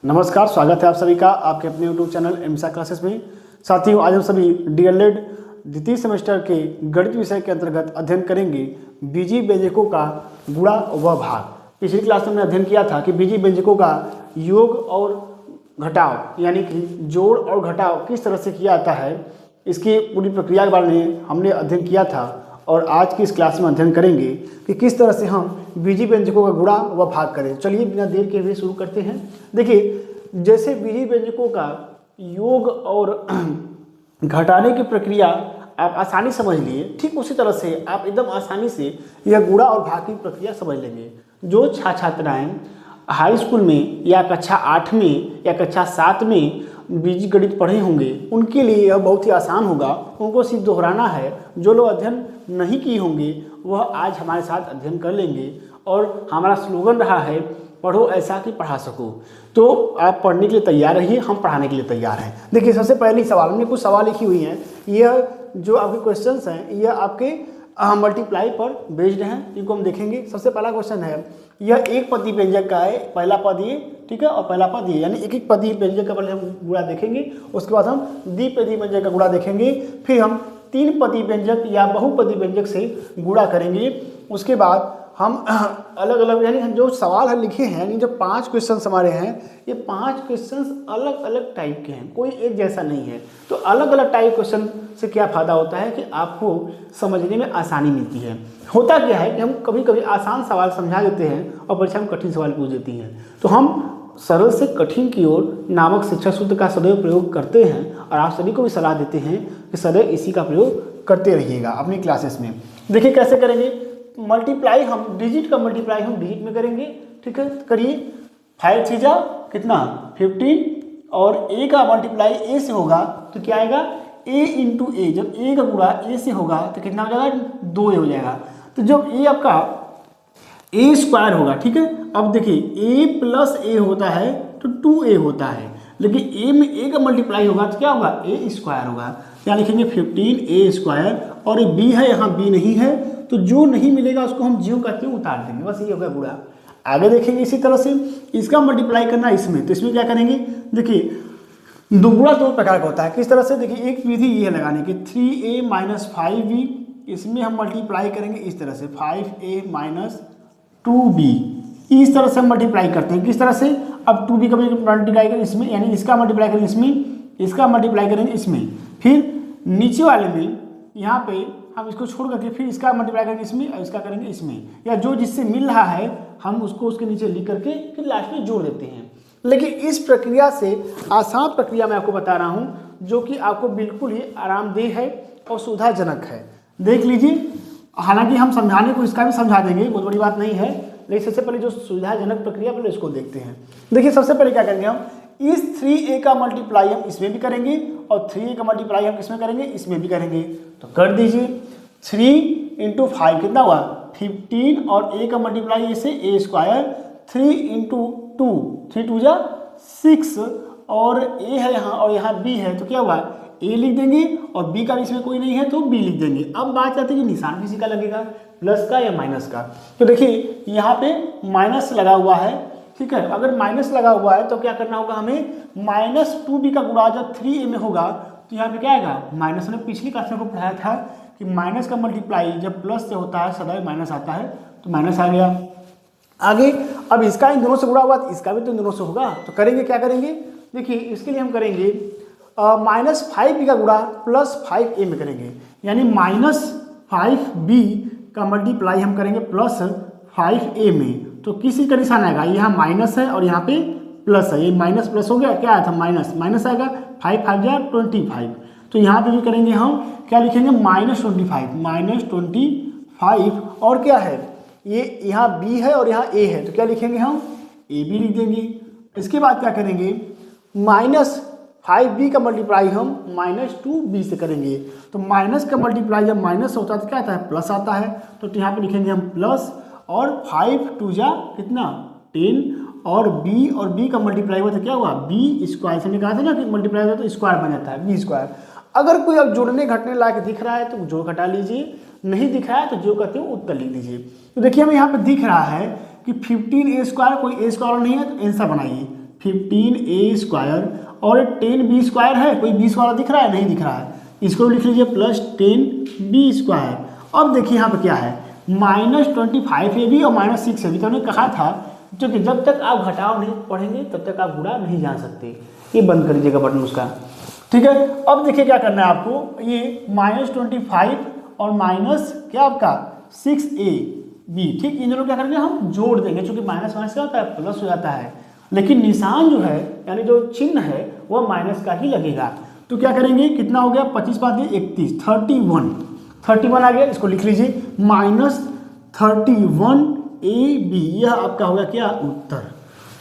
नमस्कार, स्वागत है आप सभी का आपके अपने यूट्यूब चैनल एमसा क्लासेस में। साथियों, आज हम सभी डीएलएड द्वितीय सेमेस्टर के गणित विषय के अंतर्गत अध्ययन करेंगे बीजीय व्यंजकों का गुणा व भाग। पिछली क्लास में हमने अध्ययन किया था कि बीजीय व्यंजकों का योग और घटाव यानी कि जोड़ और घटाव किस तरह से किया जाता है, इसकी पूरी प्रक्रिया के बारे में हमने अध्ययन किया था। और आज की इस क्लास में अध्ययन करेंगे कि किस तरह से हम बीजीय व्यंजकों का गुणा व भाग करें। चलिए बिना देर के हुए शुरू करते हैं। देखिए, जैसे बीजीय व्यंजकों का योग और घटाने की प्रक्रिया आप आसानी समझ लिए, ठीक उसी तरह से आप एकदम आसानी से यह गुणा और भाग की प्रक्रिया समझ लेंगे। जो छात्राएं हाई स्कूल में या कक्षा 8 में या कक्षा 7 में बीज गणित पढ़े होंगे उनके लिए यह बहुत ही आसान होगा। उनको सिर्फ दोहराना है। जो लोग अध्ययन नहीं किए होंगे वह आज हमारे साथ अध्ययन कर लेंगे। और हमारा स्लोगन रहा है, पढ़ो ऐसा कि पढ़ा सको। तो आप पढ़ने के लिए तैयार रहिए, हम पढ़ाने के लिए तैयार हैं। देखिए, सबसे पहले सवाल में कुछ सवाल लिखी हुई हैं। यह जो आपके क्वेश्चंस हैं यह आपके मल्टीप्लाई पर बेस्ड हैं, इनको हम देखेंगे। सबसे पहला क्वेश्चन है, यह एक पदी व्यंजक का है। पहला पद ये, ठीक है, और पहला पद ये, यानी एक एक पदी व्यंजक का पहले हम गुणा देखेंगे। उसके बाद हम द्विपदी व्यंजक का गुणा देखेंगे। फिर हम तीन पदी व्यंजक या बहुपदी व्यंजक से गुणा करेंगे। उसके बाद हम अलग अलग यानी जो सवाल हम लिखे हैं, यानी जो 5 क्वेश्चन हमारे हैं, ये 5 क्वेश्चन अलग अलग टाइप के हैं, कोई एक जैसा नहीं है। तो अलग अलग टाइप क्वेश्चन से क्या फ़ायदा होता है कि आपको समझने में आसानी मिलती है। होता क्या है कि हम कभी कभी आसान सवाल समझा देते हैं और परीक्षा में कठिन सवाल पूछ देती हैं। तो हम सरल से कठिन की ओर नामक शिक्षा सूत्र का सदैव प्रयोग करते हैं और आप सभी को भी सलाह देते हैं कि सदैव इसी का प्रयोग करते रहिएगा अपनी क्लासेस में। देखिए कैसे करेंगे। मल्टीप्लाई हम डिजिट का मल्टीप्लाई हम डिजिट में करेंगे, ठीक है। करिए, 5 चीज़ा कितना 15 और ए का मल्टीप्लाई ए से होगा तो क्या आएगा ए इंटू ए। जब ए का गुणा ए से होगा तो कितना हो जाएगा 2a हो जाएगा। तो जब ए आपका ए स्क्वायर होगा, ठीक है। अब देखिए ए प्लस ए होता है तो 2a होता है, लेकिन ए में ए का मल्टीप्लाई होगा तो क्या होगा ए स्क्वायर होगा। यहाँ लिखेंगे 15a स्क्वायर और ये b है, यहाँ b नहीं है, तो जो नहीं मिलेगा उसको हम जीरो करके उतार देंगे, बस ये होगा गुणा। आगे देखेंगे इसी तरह से इसका मल्टीप्लाई करना इसमें, तो इसमें क्या करेंगे। देखिए दुगुणा 2 प्रकार का होता है। किस तरह से, देखिए एक विधि ये है लगाने की 3a माइनस 5b, इसमें हम मल्टीप्लाई करेंगे इस तरह से 5a माइनस 2b, इस तरह से हम मल्टीप्लाई करते हैं। किस तरह से, अब 2b का मल्टीप्लाई करेंगे इसमें, यानी इसका मल्टीप्लाई करेंगे इसमें, इसका मल्टीप्लाई करेंगे इसमें, फिर नीचे वाले में यहाँ पे हम इसको छोड़ करके फिर इसका मल्टीप्लाई करेंगे इसमें और इसका करेंगे इसमें, या जो जिससे मिल रहा है हम उसको उसके नीचे लिख करके फिर लास्ट में जोड़ देते हैं। लेकिन इस प्रक्रिया से आसान प्रक्रिया मैं आपको बता रहा हूँ जो कि आपको बिल्कुल ही आरामदेह है और सुविधाजनक है। देख लीजिए, हालांकि हम समझाने को इसका भी समझा देंगे, बहुत बड़ी बात नहीं है, लेकिन सबसे पहले जो सुविधाजनक प्रक्रिया पहले इसको देखते हैं। देखिए सबसे पहले क्या करेंगे, हम इस 3a का मल्टीप्लाई हम इसमें भी करेंगे और 3a का मल्टीप्लाई हम इसमें करेंगे, इसमें भी करेंगे। तो कर दीजिए 3 इंटू 5 कितना हुआ 15 और a का मल्टीप्लाई इसे a स्क्वायर 3 इंटू 2, 3 2 जा 6 और a है यहाँ और यहाँ b है, तो क्या हुआ a लिख देंगे और b का इसमें कोई नहीं है तो b लिख देंगे। अब बात आती है कि निशान किसी का लगेगा, प्लस का या माइनस का। तो देखिए यहाँ पे माइनस लगा हुआ है, ठीक है। अगर माइनस लगा हुआ है तो क्या करना होगा हमें, माइनस 2b का गुणा जब 3a में होगा तो यहाँ पे क्या आएगा माइनस। हमने पिछली क्लास में को पढ़ाया था कि माइनस का मल्टीप्लाई जब प्लस से होता है सदैव माइनस आता है, तो माइनस आ गया। आगे अब इसका इन दोनों से गुणा हुआ तो इसका भी तो इन दोनों से होगा, तो करेंगे क्या करेंगे। देखिए इसके लिए हम करेंगे माइनस 5b का गुणा प्लस 5a में करेंगे, यानी माइनस 5b का मल्टीप्लाई हम करेंगे प्लस 5a में। तो किसी का निशान आएगा, यहाँ माइनस है और यहाँ पे प्लस है, ये माइनस प्लस हो गया, क्या आया था माइनस, माइनस आएगा 5 5 जा 25। तो यहाँ पे भी करेंगे हम क्या लिखेंगे -25, -25 और क्या है ये यहाँ b है और यहाँ a है, तो क्या लिखेंगे हम a b लिख देंगे। इसके बाद क्या करेंगे, -5b का मल्टीप्लाई हम -2b से करेंगे। तो माइनस का मल्टीप्लाई जब माइनस होता है तो क्या आता है प्लस आता है, तो यहाँ पे लिखेंगे हम प्लस और 5 2 जा कितना 10 और b का मल्टीप्लाई हुआ तो क्या हुआ b स्क्वायर। से हमने कहा था ना कि मल्टीप्लाई होता है तो स्क्वायर बन जाता है b स्क्वायर। अगर कोई अब जोड़ने घटने लायक दिख रहा है तो जोड़ घटा लीजिए, नहीं दिख रहा है तो जो कहते हो उत्तर लिख दीजिए। तो देखिए हमें यहाँ पे दिख रहा है कि 15a स्क्वायर, कोई a स्क्वायर नहीं है तो आंसर बनाइए 15a² और 10b² है, कोई 20 वाला दिख रहा है, नहीं दिख रहा है, इसको लिख लीजिए प्लस 10b²। अब देखिए यहाँ पे क्या है, -25ab और -6ab। तो हमने कहा था जो कि जब तक आप घटाव नहीं पढ़ेंगे तब तक आप गुणा नहीं जान सकते। ये बंद कर दीजिएगा बटन उसका, ठीक है। अब देखिए क्या करना है आपको, ये -25 और माइनस क्या आपका 6ab, ठीक, इन दोनों क्या करेंगे हम जोड़ देंगे, क्योंकि माइनस माइनस क्या होता है प्लस हो जाता है, लेकिन निशान जो है यानी जो चिन्ह है वह माइनस का ही लगेगा। तो क्या करेंगे, कितना हो गया 25 5 31 31 आ गया, इसको लिख लीजिए -31ab। यह आपका होगा क्या उत्तर,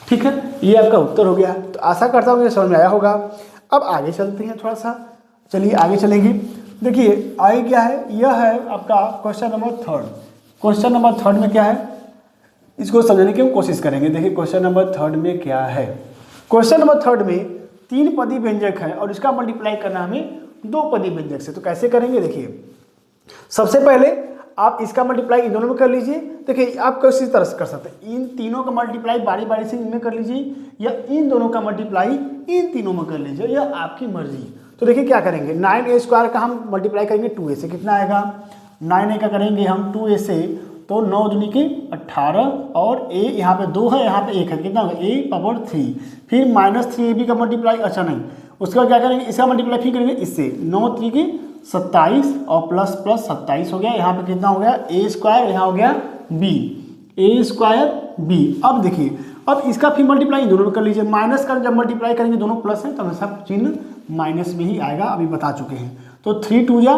ठीक है, ये आपका उत्तर हो गया। तो आशा करता हूँ ये समझ में आया होगा। अब आगे चलते हैं थोड़ा सा, चलिए आगे चलेंगे। देखिए आगे क्या है, यह है आपका क्वेश्चन नंबर 3। क्वेश्चन नंबर 3 में क्या है, इसको समझने की हम कोशिश करेंगे। देखिए क्वेश्चन नंबर 3 में क्या है, क्वेश्चन नंबर 3 में 3 पदी व्यंजक है और इसका मल्टीप्लाई करना हमें 2 पदी व्यंजक से। तो कैसे करेंगे, देखिए सबसे पहले आप इसका मल्टीप्लाई इन दोनों में कर लीजिए। देखिए आप किसी तरह से कर सकते हैं, इन तीनों का मल्टीप्लाई बारी बारी से इनमें कर लीजिए, या इन दोनों का मल्टीप्लाई इन तीनों में कर लीजिए, यह आपकी मर्जी। तो देखिए क्या करेंगे, 9a² का हम मल्टीप्लाई करेंगे 2a से, कितना आएगा 9a का करेंगे हम 2a से, तो 9 दूनी के 18 और a यहाँ पे 2 है, यहाँ पे 1 है, कितना होगा a⁻3। फिर -3ab का मल्टीप्लाई, अच्छा नहीं, उसके बाद क्या करेंगे, इसका मल्टीप्लाई फिर करेंगे इससे, 9 3 के 27 और प्लस 27 हो गया, यहाँ पे कितना हो गया a², यहाँ हो गया b, a²b। अब देखिए अब इसका फिर मल्टीप्लाई इन दोनों में कर लीजिए, माइनस का जब मल्टीप्लाई करेंगे दोनों प्लस है तो हमेशा चिन्ह माइनस में ही आएगा, अभी बता चुके हैं। तो 3 2 जा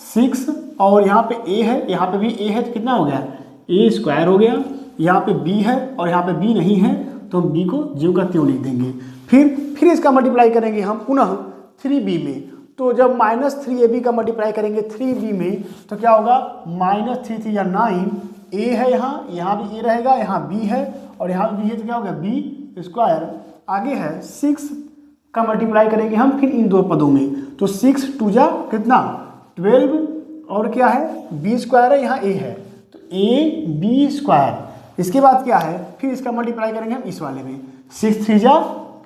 6 और यहाँ पे a है, यहाँ पे भी a है, तो कितना हो गया a² हो गया, यहाँ पे b है और यहाँ पे b नहीं है तो हम b को ज्यों का त्यों लिख देंगे। फिर इसका मल्टीप्लाई करेंगे हम पुनः 3b में, तो जब -3ab का मल्टीप्लाई करेंगे 3b में तो क्या होगा -3 3 या 9, a है यहाँ भी a रहेगा, यहाँ b है और यहाँ भी b है, तो क्या होगा b²। आगे है 6 का मल्टीप्लाई करेंगे हम फिर इन 2 पदों में, तो 6 2 जा कितना 12 और क्या है b² है, यहाँ a है तो ab²। इसके बाद क्या है, फिर इसका मल्टीप्लाई करेंगे हम इस वाले में, 6 3 जा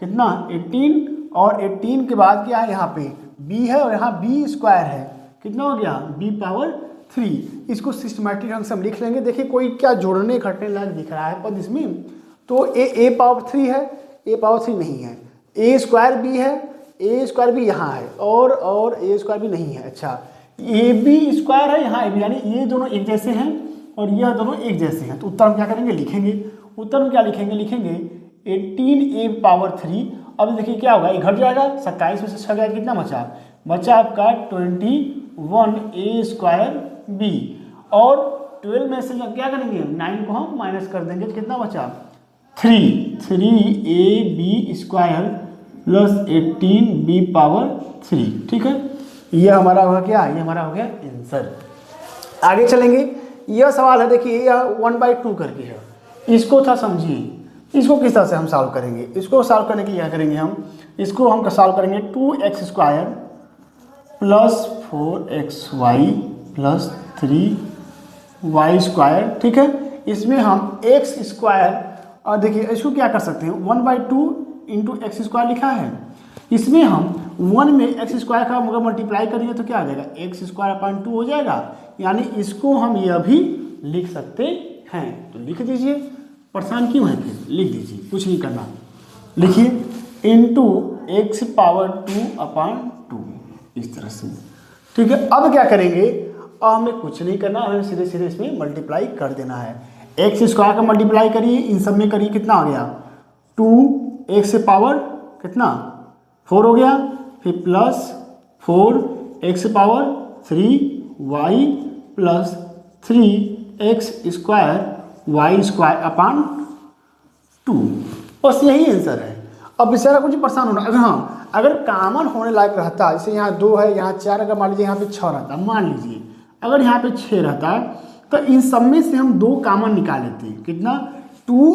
कितना 18 और 18 के बाद क्या है यहाँ पे b है और यहाँ b² है, कितना हो गया b⁻3। इसको सिस्टमैटिक ढंग से हम लिख लेंगे। देखिए कोई क्या जोड़ने घटने लायक दिख रहा है पद इसमें, तो a⁻3 है, a⁻3 नहीं है, a²b है, a²b यहाँ है और a²b नहीं है। अच्छा ab² है, यहाँ ab, यानी ये दोनों एक जैसे हैं और यह दोनों एक जैसे हैं। तो उत्तर हम क्या करेंगे, लिखेंगे, उत्तर में क्या लिखेंगे 18a⁻3। अब देखिए क्या होगा, ये घट जाएगा, 27 में से 6 गया, कितना बचा आपका 21a²b और 12 में से क्या करेंगे 9 को हम माइनस कर देंगे, तो कितना बचा 3ab² प्लस 18b⁻3, ठीक है। ये हमारा होगा क्या, ये हमारा हो गया आंसर। आगे चलेंगे, यह सवाल है, देखिए यह 1/2 करके है, इसको था समझिए, इसको किस तरह से हम सॉल्व करेंगे। इसको सॉल्व करने के लिए क्या करेंगे हम, इसको हम सॉल्व करेंगे 2x² plus 4xy plus 3y², ठीक है। इसमें हम x², और देखिए इसको क्या कर सकते हैं 1/2 इंटू x² लिखा है, इसमें हम 1 में x² का अगर मल्टीप्लाई करेंगे तो क्या आ जाएगा x²/2 हो जाएगा, यानी इसको हम यह भी लिख सकते हैं। तो लिख दीजिए, परेशान क्यों है, फिर लिख दीजिए, कुछ नहीं करना, लिखिए इंटू x⁻2/2 इस तरह से, ठीक है। अब क्या करेंगे, अब हमें कुछ नहीं करना, हमें सीधे सीधे इसमें मल्टीप्लाई कर देना है। x² का मल्टीप्लाई करिए, इन सब में करिए, कितना आ गया 2x⁻, कितना 4 हो गया, फिर प्लस 4x⁻3y प्लस 3x²y²/2, बस यही आंसर है। अब बेचारा कुछ परेशान होना, अगर हाँ अगर कॉमन होने लायक रहता, जैसे यहाँ 2 है, यहाँ 4, अगर मान लीजिए यहाँ पे 6 रहता, मान लीजिए अगर यहाँ पे 6 रहता तो इन सब में से हम 2 कॉमन निकाल लेते हैं, कितना 2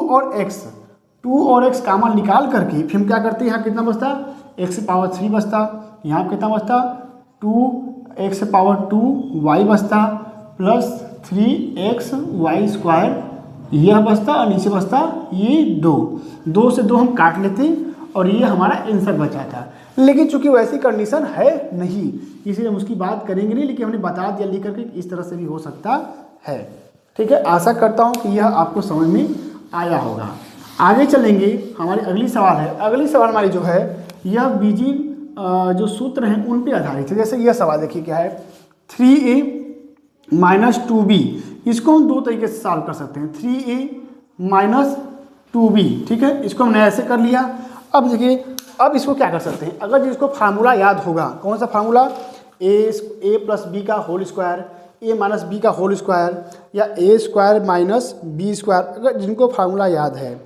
और x कॉमन निकाल करके फिर हम क्या करते हैं, यहाँ कितना बचता x⁻3 बचता, यहाँ कितना बचता 2x⁻2y बचता प्लस 3xy², यह बचता और नीचे बचता ये 2 से 2 हम काट लेते हैं और ये हमारा आंसर बचा था। लेकिन चूंकि वैसी कंडीशन है नहीं, इसलिए हम उसकी बात करेंगे नहीं, लेकिन हमने बता दिया लिख करके इस तरह से भी हो सकता है। ठीक है, आशा करता हूँ कि यह आपको समझ में आया होगा। आगे चलेंगे, हमारी अगली सवाल है। अगली सवाल हमारी जो है यह बीजीय जो सूत्र हैं उन पे आधारित है। जैसे यह सवाल देखिए क्या है, 3a माइनस 2b, इसको हम दो तरीके से सॉल्व कर सकते हैं, 3a माइनस 2b। ठीक है, इसको हमने ऐसे कर लिया। अब देखिए, अब इसको क्या कर सकते हैं, अगर जिसको फार्मूला याद होगा, कौन सा फार्मूला, a प्लस बी का whole square, a minus B का होल स्क्वायर, या a square minus B square, अगर जिनको फार्मूला याद है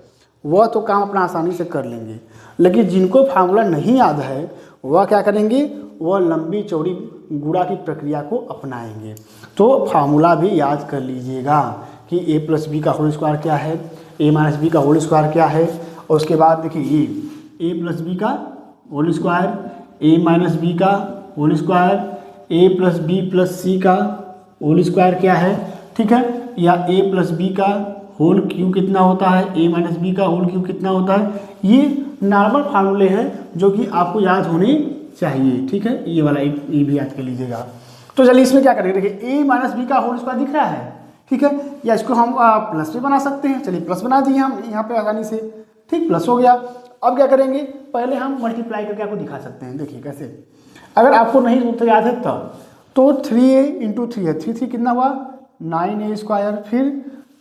वह तो काम अपना आसानी से कर लेंगे। लेकिन जिनको फार्मूला नहीं याद है वह क्या करेंगे, वह लंबी चौड़ी गुणा की प्रक्रिया को अपनाएंगे। तो फार्मूला भी याद कर लीजिएगा कि a प्लस बी का होल स्क्वायर क्या है, a माइनस बी का होल स्क्वायर क्या है, और उसके बाद देखिए ये a प्लस बी का whole square, a minus B का whole square, a plus B plus C का होल स्क्वायर क्या है। ठीक है, या a प्लस बी का होल क्यूब कितना होता है, a माइनस बी का होल क्यूब कितना होता है। ये नॉर्मल फार्मूले हैं जो कि आपको याद होने चाहिए। ठीक है, ये वाला ये भी याद कर लीजिएगा। तो चलिए इसमें क्या करेंगे, देखिए a माइनस बी का होल स्क्वायर दिख रहा है। ठीक है, या इसको हम प्लस भी बना सकते हैं। चलिए प्लस बना दिए हम यहाँ पे आसानी से। ठीक, प्लस हो गया। अब क्या करेंगे, पहले हम मल्टीप्लाई करके आपको दिखा सकते हैं। देखिए कैसे, अगर आपको नहीं सूत्र याद है तब तो 3a इंटू 3 है, 3 कितना हुआ 9a स्क्वायर, फिर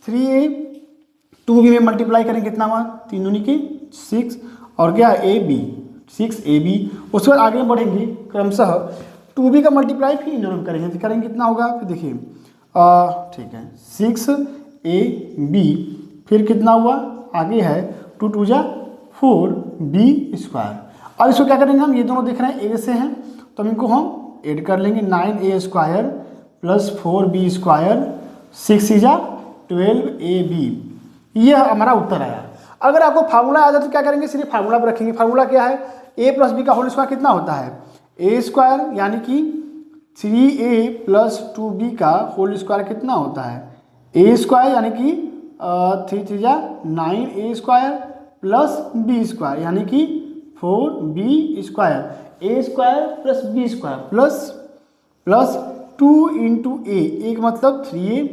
3a 2b में मल्टीप्लाई करेंगे कितना हुआ 3 दूनी की 6, और क्या ab 6ab। उसके बाद आगे बढ़ेंगे क्रमशः 2b का मल्टीप्लाई फिर इन दोनों में करेंगे, तो करेंगे कितना होगा, फिर देखिए ठीक है 6ab, फिर कितना हुआ आगे है 2 2 जा 4b स्क्वायर। अब इसको क्या करेंगे हम, ये दोनों देख रहे हैं a से हैं तो हम इनको हम ऐड कर लेंगे, 9a square plus 4b square 6 जा 12ab। ये हमारा उत्तर आया। अगर आपको फार्मूला आ जाए तो क्या करेंगे, सिर्फ फार्मूला पर रखेंगे। फार्मूला क्या है, a प्लस बी का होल स्क्वायर कितना होता है, a स्क्वायर यानी कि 3a प्लस 2b का होल स्क्वायर कितना होता है, a स्क्वायर यानी कि 3 3 जा 9a square plus b square यानी कि 4b square, a square plus b square plus 2 into a का मतलब 3a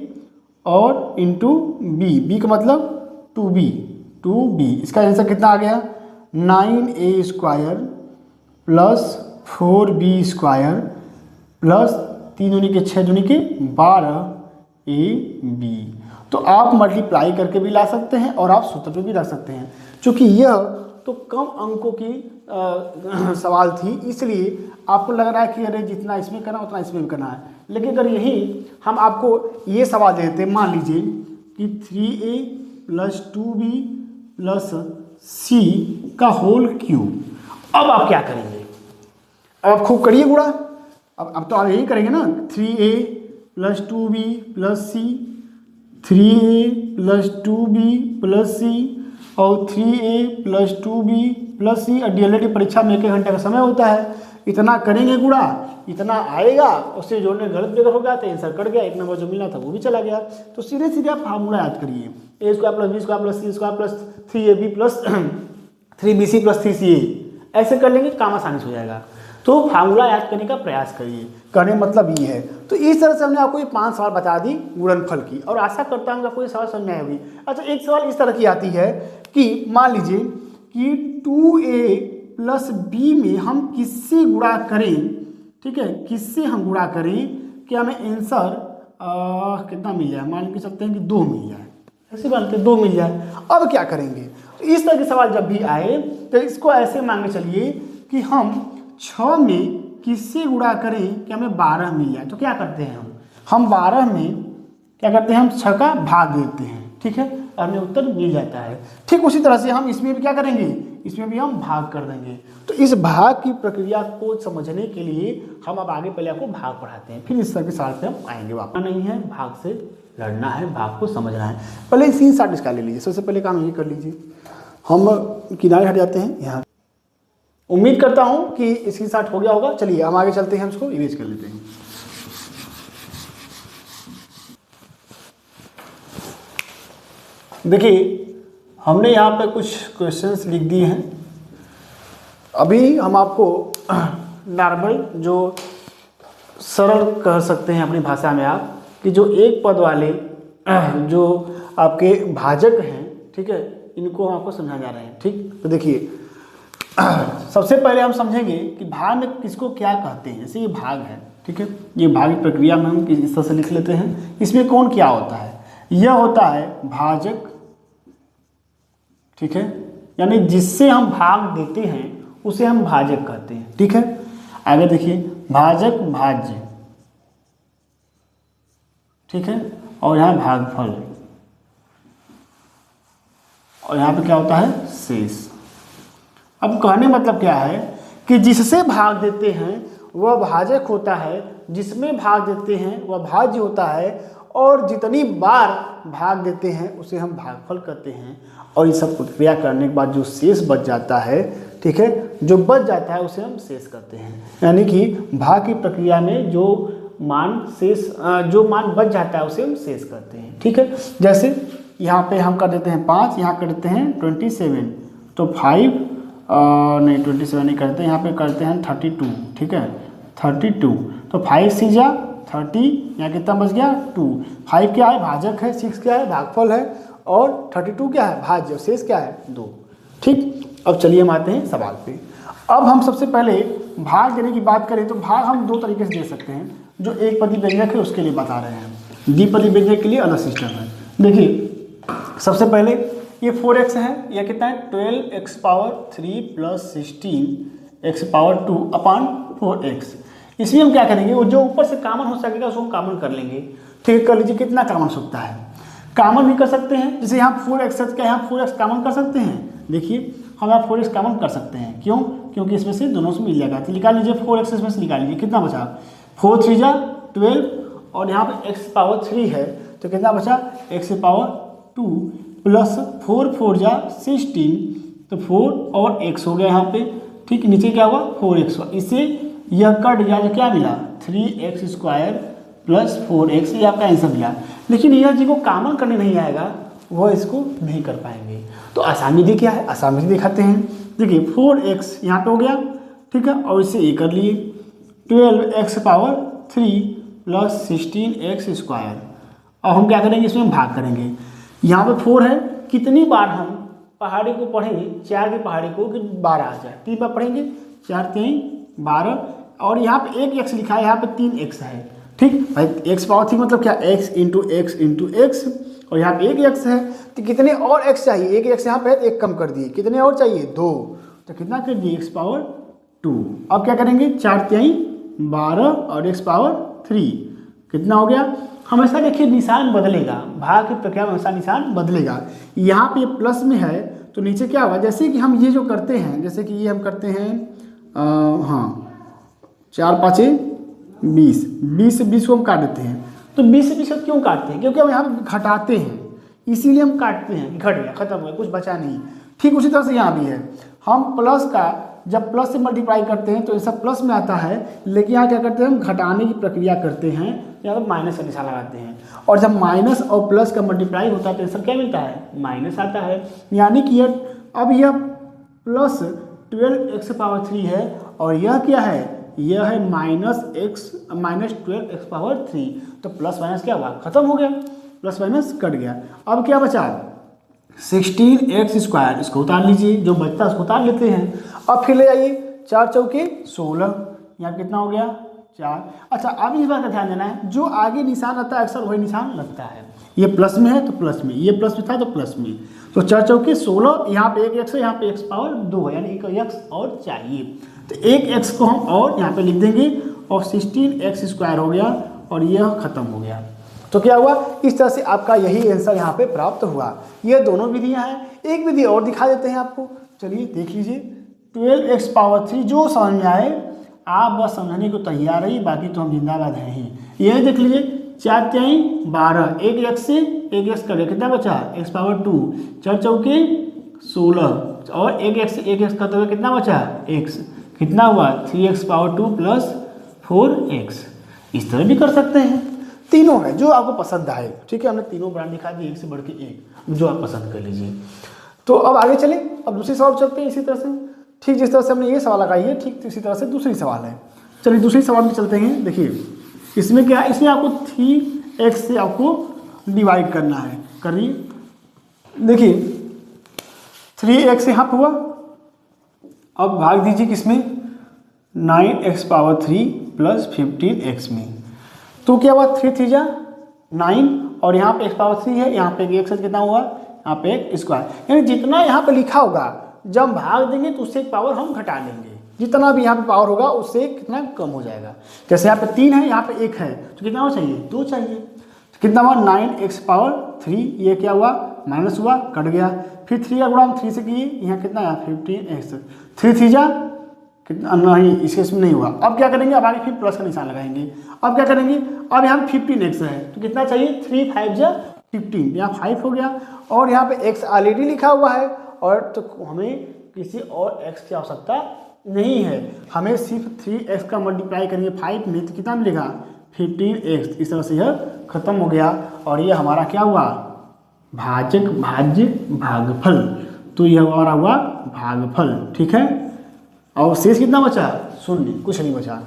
और इंटू b का मतलब 2b। इसका आंसर कितना आ गया 9a square plus 4b square plus 3 दूनी के 6 दूनी के 12ab। तो आप मल्टीप्लाई करके भी ला सकते हैं और आप सूत्र पे भी रख सकते हैं। क्योंकि यह तो कम अंकों की सवाल थी, इसलिए आपको लग रहा है कि अरे जितना इसमें करना उतना इसमें भी करना है। लेकिन अगर यही हम आपको ये सवाल देते, मान लीजिए कि 3a plus 2b plus c का होल क्यूब, अब आप क्या करेंगे, अब आप खूब करिए गुणा। अब तो आप यही करेंगे ना, 3a plus 2b plus c, 3a plus 2b plus c और 3a plus 2b plus c। और डीएलएड की परीक्षा में 1 घंटे का समय होता है, इतना करेंगे गुणा, इतना आएगा, उससे जोड़ने गलत जगह हो गया तो आंसर कट गया, 1 नंबर जो मिला था वो भी चला गया। तो सीधे सीधे आप फार्मूला याद करिए, a square plus B square plus C square plus 3ab plus 3bc plus 3ca, ऐसे कर लेंगे काम आसानी से हो जाएगा। तो फार्मूला याद करने का प्रयास करिए, कहने मतलब ये है। तो इस तरह से हमने आपको ये 5 सवाल बता दी गुणनफल की, और आशा करता हूँ आपको ये सवाल समझ में आई होगी। अच्छा, एक सवाल इस तरह की आती है कि मान लीजिए कि 2a प्लस b में हम किससे गुणा करें, ठीक है, किससे हम गुणा करें कि हमें आंसर कितना मिल जाए, मान के चलते हैं कि 2 मिल जाए, ऐसे बात है 2 मिल जाए। अब क्या करेंगे, तो इस तरह के सवाल जब भी आए तो इसको ऐसे मान के चलिए कि हम 6 में किससे गुणा करें कि हमें 12 मिल जाए। तो क्या करते हैं हम 12 में क्या करते हैं, हम 6 का भाग देते हैं, ठीक है, और हमें उत्तर मिल जाता है। ठीक उसी तरह से हम इसमें भी क्या करेंगे, इसमें भी हम भाग कर देंगे। तो इस भाग की प्रक्रिया को समझने के लिए हम अब आगे पहले आपको भाग पढ़ाते हैं, फिर इस तरह के सवाल पे हम आएंगे। वापस नहीं है, भाग से लड़ना है, भाग को समझना है। पहले सीन साठ इसका ले लीजिए, सबसे पहले काम ये कर लीजिए। हम किनारे हट जाते हैं यहाँ, उम्मीद करता हूँ कि इसकी साठ हो गया होगा। चलिए हम आगे चलते हैं, हम इसको इरेज कर लेते हैं। देखिए हमने यहाँ पे कुछ क्वेश्चंस लिख दिए हैं, अभी हम आपको नॉर्मल जो सरल कह सकते हैं अपनी भाषा में आप, कि जो एक पद वाले जो आपके भाजक हैं, ठीक है, इनको हम आपको समझा जा रहे हैं। ठीक, तो देखिए सबसे पहले हम समझेंगे कि भाग में किसको क्या कहते हैं। जैसे ये भाग है, ठीक है, ये भाग की प्रक्रिया में हम इस तरह से लिख लेते हैं। इसमें कौन क्या होता है, यह होता है भाजक, ठीक है, यानी जिससे हम भाग देते हैं उसे हम भाजक कहते हैं। ठीक है, आगे देखिए भाजक भाज्य, ठीक है, और यहाँ भागफल, और यहाँ पे क्या होता है शेष। अब कहने मतलब क्या है कि जिससे भाग देते हैं वह भाजक होता है, जिसमें भाग देते हैं वह भाज्य होता है, और जितनी बार भाग देते हैं उसे हम भागफल कहते हैं। और ये सब प्रक्रिया करने के बाद जो शेष बच जाता है, ठीक है, जो बच जाता है उसे हम शेष कहते हैं। यानी कि भाग की प्रक्रिया में जो मान शेष, जो मान बच जाता है उसे हम शेष कहते हैं। ठीक है, जैसे यहाँ पे हम कर देते हैं 5, यहाँ कर देते हैं 27, तो 5 नहीं 27 नहीं करते, यहाँ पे करते हैं 32, ठीक है, 32, तो 5 सी जा 30, यहाँ कितना बच गया 2। 5 क्या है भाजक है, 6 क्या है भागफल है, और 32 क्या है भाज्य, शेष क्या है 2। ठीक, अब चलिए हम आते हैं सवाल पे। अब हम सबसे पहले भाग देने की बात करें तो भाग हम दो तरीके से दे सकते हैं। जो एक पदी व्यंजक है उसके लिए बता रहे हैं, द्विपदी व्यंजक के लिए अलग सिस्टम है। देखिए सबसे पहले ये 4x है, यह कितना है 12x power 3 plus 16x power 2 अपान 4x। इसमें हम क्या करेंगे, वो जो ऊपर से कॉमन हो सकेगा उसको कॉमन कर लेंगे। ठीक है, कर लीजिए कितना कॉमन सकता है, कॉमन भी कर सकते हैं। जैसे यहाँ 4x है, क्या यहाँ 4x कॉमन कर सकते हैं। देखिए हम यहाँ 4x कॉमन कर सकते हैं, क्यों, क्योंकि इसमें से दोनों से मिल जाएगा। तो निकाल लीजिए 4x इसमें से निकाल लीजिए, कितना बचा 4 3 जा 12, और यहाँ पे x पावर 3 है तो कितना बचा x पावर 2 प्लस 4 4 जा 16, तो 4 और x हो गया यहाँ पे। ठीक, नीचे क्या हुआ 4x, इससे यह कट गया, जो क्या मिला 3x स्क्वायर प्लस 4x, ये आपका आंसर मिला। लेकिन यह जिसको कॉमन करने नहीं आएगा वह इसको नहीं कर पाएंगे। तो आसान विधि क्या है, आसान विधि दिखाते हैं। देखिए 4x यहाँ पे हो गया, ठीक है, और इसे ये कर लिए 12x power 3 plus 16x square. अब हम क्या करेंगे, इसमें भाग करेंगे। यहाँ पे 4 है, कितनी बार हम पहाड़ी को पढ़ेंगे, 4 की पहाड़ी को कि 12 आ जाए, 3 बार पढ़ेंगे, 4 3 12, और यहाँ पे एक x लिखा है, यहाँ पे 3x है। ठीक भाई, x पावर 3 मतलब क्या x into x into x, और यहाँ पे एक x है, तो कितने और x चाहिए, एक x यहाँ पे है तो एक कम कर दिए, कितने और चाहिए 2, तो कितना कर दिए x पावर 2। अब क्या करेंगे 4 3 12 और x पावर 3 कितना हो गया। हमेशा देखिए निशान बदलेगा, भाग की प्रक्रिया में हमेशा निशान बदलेगा। यहाँ पे प्लस में है तो नीचे क्या होगा, जैसे कि हम ये जो करते हैं, जैसे कि ये हम करते हैं हाँ 4 5 20, 20 से 20 को हम काट देते हैं। तो 20 से 20 को क्यों काटते हैं, क्योंकि हम यहाँ पे घटाते हैं, इसीलिए हम काटते हैं, घट गया खत्म हो गया, कुछ बचा नहीं। ठीक उसी तरह से यहाँ भी है, हम प्लस का जब प्लस से मल्टीप्लाई करते हैं तो ये सब प्लस में आता है, लेकिन यहाँ क्या करते हैं हम घटाने की प्रक्रिया करते हैं, यहाँ पर माइनस का निशान लगाते हैं, और जब माइनस और प्लस का मल्टीप्लाई होता है तो आंसर क्या मिलता है माइनस आता है। यानी कि अब यह प्लस 12x पावर 3 है, और यह क्या है, यह है माइनस 12x पावर 3, तो प्लस माइनस क्या हुआ खत्म हो गया, प्लस माइनस कट गया। अब क्या बचा 16x स्क्वायर, इसको उतार लीजिए, जो बचता है उसको उतार लेते हैं। अब फिर ले जाइए 4 चौके 16, यहाँ कितना हो गया 4। अच्छा अब इस बात का ध्यान देना है, जो आगे निशान आता है अक्सर वही निशान लगता है। ये प्लस में है तो प्लस में, ये प्लस में था तो प्लस में, तो 4 चौके 16, यहाँ पे एक x है, यहाँ पे x पावर 2 है, यानी एक x और चाहिए, तो एक x को हम और यहाँ पे लिख देंगे, और 16x स्क्वायर हो गया, और यह खत्म हो गया। तो क्या हुआ, इस तरह से आपका यही आंसर यहाँ पे प्राप्त हुआ। ये दोनों विधियाँ हैं, एक विधि और दिखा देते हैं आपको, चलिए देख लीजिए। 12x पावर 3 जो समझ में आए आप बस समझने को तैयार रही, बाकी तो हम जिंदाबाद हैं ही। ये देख लीजिए 4 3 12, एक x से एक x कर कितना बचा x पावर 2, 4 चौके 16, और एक x से एक x करते हुए कितना बचा x, कितना हुआ 3x पावर 2 प्लस 4x। इस तरह भी कर सकते हैं, तीनों है जो आपको पसंद आए। ठीक है, हमने तीनों ब्रांड दिखा दिए, एक से बढ़ के एक, जो आप पसंद कर लीजिए। तो अब आगे चले, अब दूसरे सवाल चलते हैं इसी तरह से। ठीक जिस तरह से हमने ये सवाल लगाई है ठीक इसी तरह से दूसरी सवाल है। चलिए दूसरी सवाल में चलते हैं। देखिए इसमें क्या है, इसमें आपको 3x से आपको डिवाइड करना है। करिए, देखिए 3x यहाँ पर हुआ, अब भाग दीजिए किसमें 9x पावर 3 प्लस 15x में। तो क्या हुआ 3 3 जा 9 और यहाँ पे x पावर 3 है, यहाँ पे एक x कितना हुआ, यहाँ पे एक स्क्वायर, यानी जितना यहाँ पे लिखा होगा जब हम भाग देंगे तो उससे एक पावर हम घटा लेंगे, जितना भी यहाँ पे पावर होगा उससे कितना कम हो जाएगा। जैसे यहाँ पे 3 है, यहाँ पे 1 है, तो कितना हुआ चाहिए 2 चाहिए। तो कितना हुआ 9x पावर 3, ये क्या हुआ माइनस हुआ कट गया, फिर 3 का गुणा हम 3 से किए, यहाँ कितना आया 15x, 3 3 जा कितना नहीं, इस केस में नहीं हुआ। अब क्या करेंगे, अब आगे फिर प्लस का निशान लगाएंगे। अब क्या करेंगे, अब यहाँ 15x है तो कितना चाहिए 3 5 जा 15, यहाँ 5 हो गया और यहाँ पे x ऑलरेडी लिखा हुआ है और तो हमें किसी और x की आवश्यकता नहीं है, हमें सिर्फ 3x का मल्टीप्लाई करेंगे 5 में तो कितना मिलेगा 15x। इस तरह से यह खत्म हो गया और ये हमारा क्या हुआ भाजक भाज्य भागफल, तो यह हमारा हुआ भागफल। ठीक है, और शेष कितना बचा 0, कुछ नहीं बचा।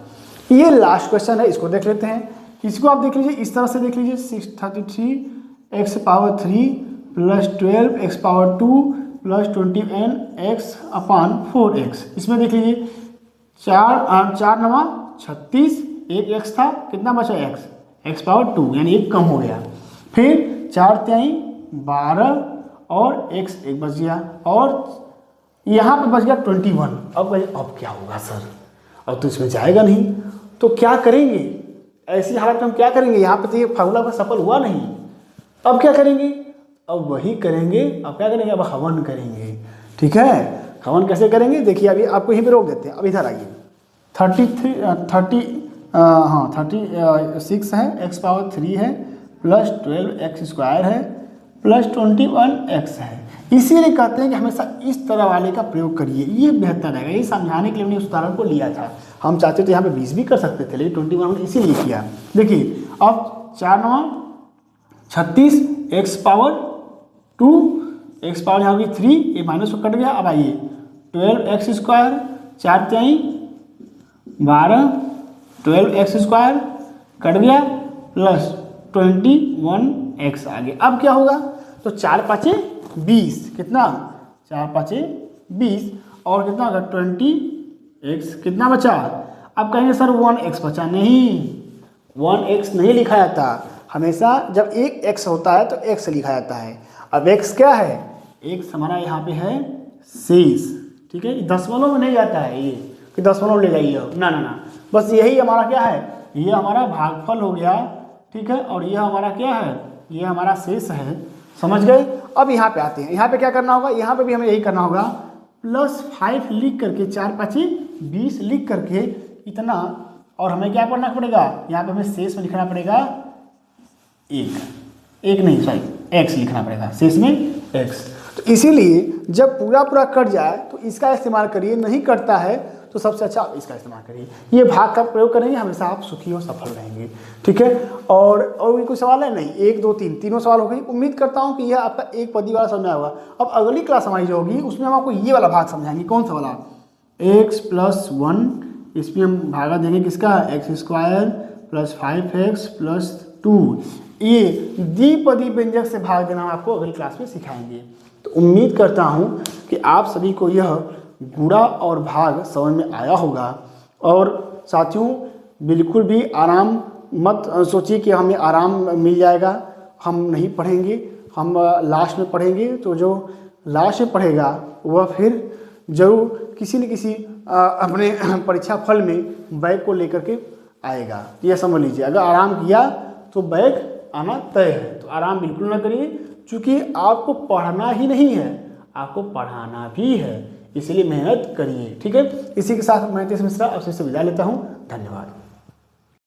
ये लास्ट क्वेश्चन है, इसको देख लेते हैं। इसको आप देख लीजिए, इस तरह से देख लीजिए 633x power 3 plus 12x power 2 plus 21x अपान 4x। इसमें देख लीजिए 4 नवा 36, एक x था, कितना बचा x पावर 2 यानी एक कम हो गया, फिर 4 3 12 और x एक बच गया और यहाँ पे बच गया 21। अब क्या होगा सर, अब तो इसमें जाएगा नहीं, तो क्या करेंगे ऐसी हालत में हम क्या करेंगे, यहाँ पे तो ये फार्मूला का सफल हुआ नहीं, अब क्या करेंगे, अब वही करेंगे। अब क्या करेंगे, अब हवन करेंगे। ठीक है, हवन कैसे करेंगे देखिए, अभी आपको यहीं पे रोक देते हैं। अब इधर आइए 36 है, x पावर 3 है प्लस 12x स्क्वायर है प्लस 21x है। इसीलिए कहते हैं कि हमेशा इस तरह वाले का प्रयोग करिए, ये बेहतर रहेगा। ये समझाने के लिए हमने उस उदाहरण को लिया था, हम चाहते तो यहाँ पे 20 भी कर सकते थे, लेकिन 21 हमने इसीलिए किया। देखिए अब 4 9 36 x पावर 2, x पावर यहाँ की 3, ये माइनस को कट गया। अब आइए 12x square 4 3 12 12x square cut गया प्लस 21x आ गया। अब क्या होगा, तो 4 5 20, कितना 4 5 20 और कितना होगा 20x, कितना बचा। अब कहेंगे सर 1x बचा, नहीं 1x नहीं लिखा जाता, हमेशा जब एक x होता है तो x लिखा जाता है। अब x क्या है, x हमारा यहाँ पे है शेष। ठीक है, दशमलव में नहीं जाता है ये कि दशमलव ले जाइए, ना ना ना, बस यही हमारा क्या है, ये हमारा भागफल हो गया। ठीक है, और ये हमारा क्या है, ये हमारा शेष है, समझ गए। अब यहाँ पे आते हैं, यहाँ पे क्या करना होगा, यहाँ पे भी हमें यही करना होगा, +5 लिख करके 4 5 20 लिख करके इतना, और हमें क्या करना पड़ेगा, यहाँ पे हमें शेष में लिखना पड़ेगा एक नहीं सॉरी x लिखना पड़ेगा, शेष में x। तो इसीलिए जब पूरा पूरा कट जाए तो इसका इस्तेमाल करिए, नहीं कटता है तो सबसे अच्छा आप इसका इस्तेमाल करिए। ये भाग का प्रयोग करेंगे, हमेशा आप सुखी और सफल रहेंगे। ठीक है, और भी कोई सवाल है नहीं, 1 2 3 तीनों सवाल हो गई। उम्मीद करता हूँ कि यह आपका एक पदी वाला समझ आया होगा। अब अगली क्लास हमारी जो होगी उसमें हम आपको ये वाला भाग समझाएंगे। कौन सा वाला, x + 1, इसमें हम भागा देंगे किसका, x square plus 5x plus 2। ये द्विपदी व्यंजक से भाग देना हम आपको अगली क्लास में सिखाएंगे। तो उम्मीद करता हूँ कि आप सभी को यह गुणा और भाग समझ में आया होगा। और साथियों बिल्कुल भी आराम मत सोचिए कि हमें आराम मिल जाएगा, हम नहीं पढ़ेंगे, हम लास्ट में पढ़ेंगे। तो जो लास्ट में पढ़ेगा वह फिर जरूर किसी न किसी अपने परीक्षा फल में बैग को लेकर के आएगा। यह समझ लीजिए, अगर आराम किया तो बैग आना तय है। तो आराम बिल्कुल ना करिए, क्योंकि आपको पढ़ना ही नहीं है, आपको पढ़ाना भी है, इसलिए मेहनत करिए। ठीक है, इसी के साथ मैं तेज मिश्रा आपसे विदा लेता हूँ। धन्यवाद।